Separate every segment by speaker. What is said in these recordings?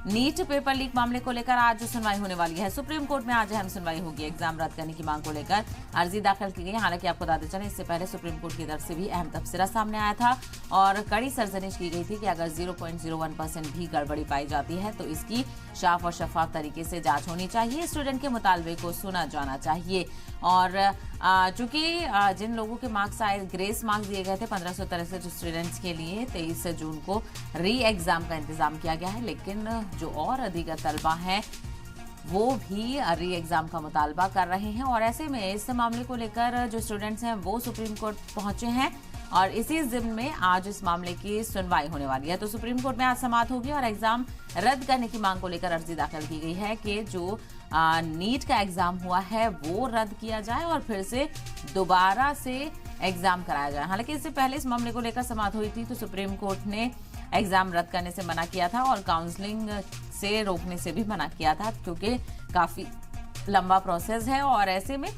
Speaker 1: NEET paper leak मामले को लेकर आज सुनवाई होने वाली है। सुप्रीम कोर्ट में आज अहम सुनवाई होगी। एग्जाम रद्द करने की मांग को लेकर अर्जी दाखिल की गई। हालांकि आपको बताते चलें, इससे पहले सुप्रीम कोर्ट की तरफ से भी अहम तबसरा सामने आया था और कड़ी सरजनिश की गई थी कि अगर 0.01% भी गड़बड़ी पाई जाती है तो इसकी साफ और शफाफ तरीके से जांच होनी चाहिए। स्टूडेंट के मुतालबे को सुना जाना चाहिए। और चूंकि जिन लोगों के मार्क्स आए, ग्रेस मार्क्स दिए गए थे 1563 स्टूडेंट्स के लिए, 23 जून को री एग्जाम का इंतजाम किया गया है। लेकिन जो और अधिक तलबा हैं वो भी री एग्जाम का मुतालबा कर रहे हैं और ऐसे में इस मामले को लेकर जो स्टूडेंट्स हैं वो सुप्रीम कोर्ट पहुंचे हैं और इसी जिम्न में आज इस मामले की सुनवाई होने वाली है। तो सुप्रीम कोर्ट में आज समाअत होगी और एग्जाम रद्द करने की मांग को लेकर अर्जी दाखिल की गई है कि जो नीट का एग्जाम हुआ है वो रद्द किया जाए और फिर से दोबारा से एग्जाम कराया जाए। हालांकि इससे पहले इस मामले को लेकर समाअत हुई थी तो सुप्रीम कोर्ट ने एग्जाम रद्द करने से मना किया था और काउंसलिंग से रोकने से भी मना किया था, क्योंकि काफी लंबा प्रोसेस है और ऐसे में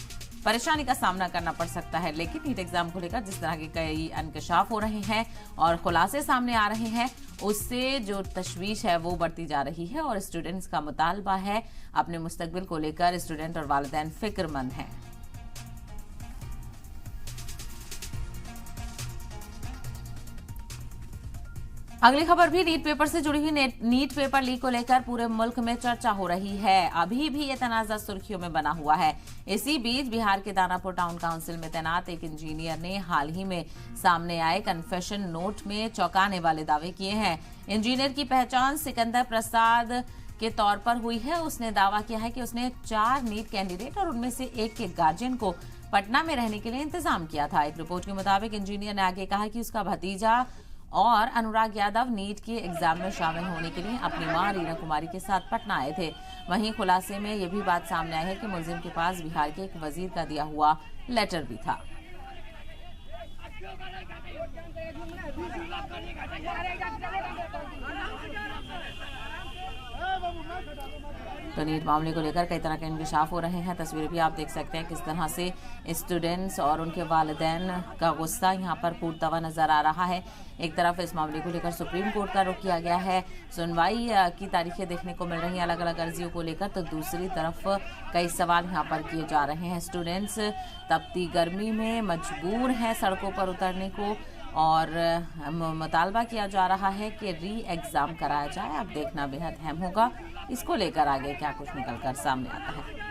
Speaker 1: परेशानी का सामना करना पड़ सकता है। लेकिन नीट एग्जाम को लेकर जिस तरह के कई इंकशाफ हो रहे हैं और खुलासे सामने आ रहे हैं, उससे जो तशवीश है वो बढ़ती जा रही है और स्टूडेंट्स का मुतालबा है अपने मुस्तकबिल को लेकर। स्टूडेंट और वालिदैन फिक्रमंद हैं। अगली खबर भी नीट पेपर से जुड़ी हुई। नीट पेपर लीक को लेकर पूरे मुल्क में चर्चा हो रही है। अभी भी ये तनाज़ा सुर्खियों में बना हुआ है। इसी बीच बिहार के दानापुर टाउन काउंसिल में तैनात एक इंजीनियर ने हाल ही में सामने आए कन्फेशन नोट में चौंकाने वाले दावे किए हैं। इंजीनियर की पहचान सिकंदर प्रसाद के तौर पर हुई है। उसने दावा किया है कि उसने 4 नीट कैंडिडेट और उनमें से एक के गार्जियन को पटना में रहने के लिए इंतजाम किया था। एक रिपोर्ट के मुताबिक इंजीनियर ने आगे कहा कि उसका भतीजा और अनुराग यादव नीट के एग्जाम में शामिल होने के लिए अपनी मां रीना कुमारी के साथ पटना आए थे। वहीं खुलासे में यह भी बात सामने आई है कि मुलजिम के पास बिहार के एक वजीर का दिया हुआ लेटर भी था। तो नीट मामले को लेकर कई तरह के इंकशाफ हो रहे हैं। तस्वीरें भी आप देख सकते हैं किस तरह से स्टूडेंट्स और उनके वालिदैन का गुस्सा यहाँ पर फूटता हुआ नजर आ रहा है। एक तरफ इस मामले को लेकर सुप्रीम कोर्ट का रुख किया गया है, सुनवाई की तारीखें देखने को मिल रही हैं अलग अलग अर्जियों को लेकर, तो दूसरी तरफ कई सवाल यहाँ पर किए जा रहे हैं। स्टूडेंट्स तपती गर्मी में मजबूर हैं सड़कों पर उतरने को और मुतालबा किया जा रहा है कि री एग्जाम कराया जाए। अब देखना बेहद अहम होगा इसको लेकर आगे क्या कुछ निकल कर सामने आता है।